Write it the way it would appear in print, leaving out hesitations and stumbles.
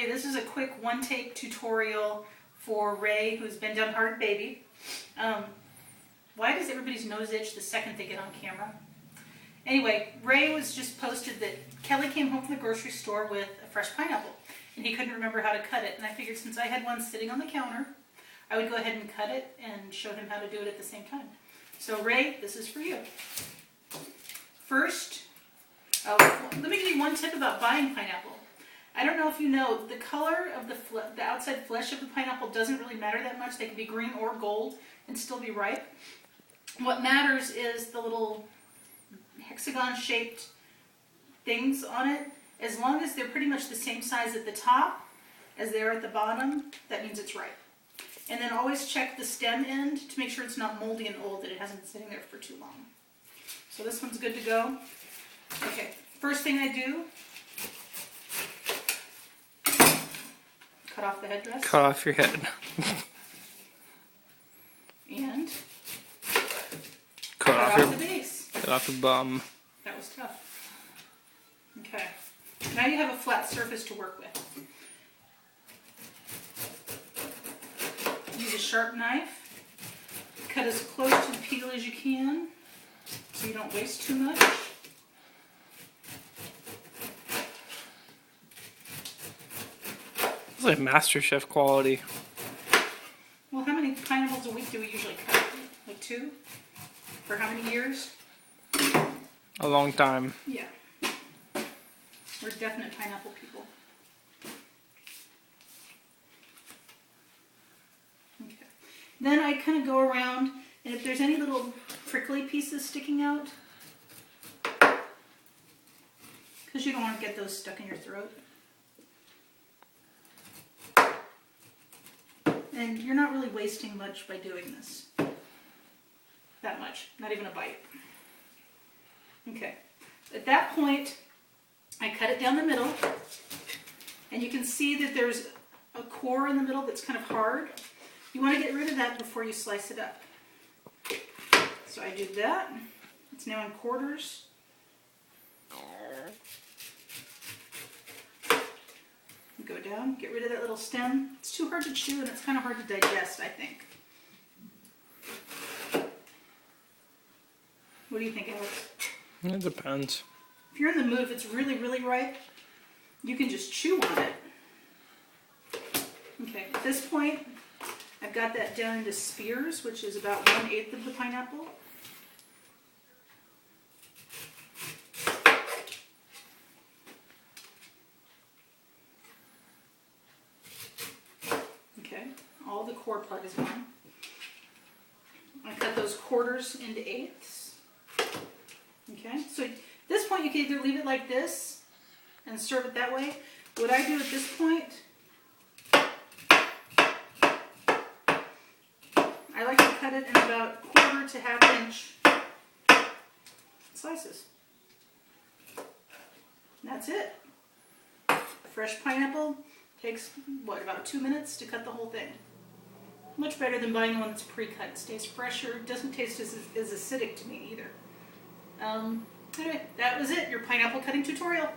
Okay, this is a quick one-take tutorial for Ray, who's been done hard baby. Why does everybody's nose itch the second they get on camera? Anyway, Ray was just posted that Kelly came home from the grocery store with a fresh pineapple, and he couldn't remember how to cut it. And I figured since I had one sitting on the counter, I would go ahead and cut it and show him how to do it at the same time. So Ray, this is for you. First, let me give you one tip about buying pineapple. I don't know if you know, the color of the outside flesh of the pineapple doesn't really matter that much. They can be green or gold and still be ripe. What matters is the little hexagon-shaped things on it. As long as they're pretty much the same size at the top as they are at the bottom, that means it's ripe. And then always check the stem end to make sure it's not moldy and old, that it hasn't been sitting there for too long. So this one's good to go. Okay, first thing I do, cut off the headdress. Cut off your head. And cut off the base. Cut off the bum. That was tough. Okay, now you have a flat surface to work with. Use a sharp knife. Cut as close to the peel as you can so you don't waste too much. It's like MasterChef quality. Well, how many pineapples a week do we usually cut? Like 2? For how many years? A long time. Yeah. We're definite pineapple people. Okay. Then I kind of go around, and if there's any little prickly pieces sticking out, because you don't want to get those stuck in your throat. And you're not really wasting much by doing this. That much. Not even a bite. Okay. At that point, I cut it down the middle. And you can see that there's a core in the middle that's kind of hard. You want to get rid of that before you slice it up. So I do that. It's now in quarters. Go down, get rid of that little stem. It's too hard to chew and it's kind of hard to digest, I think. What do you think, Alex? It depends. If you're in the mood, if it's really, really ripe, you can just chew on it. Okay, at this point, I've got that down into spears, which is about 1/8 of the pineapple. All the core part is gone. I cut those quarters into 1/8. Okay, so at this point you can either leave it like this and serve it that way. What I do at this point, I like to cut it in about 1/4 to 1/2 inch slices. And that's it. Fresh pineapple takes, what, about 2 minutes to cut the whole thing. Much better than buying one that's pre-cut. It stays fresher. It doesn't taste as acidic to me either. Anyway, that was it. Your pineapple cutting tutorial.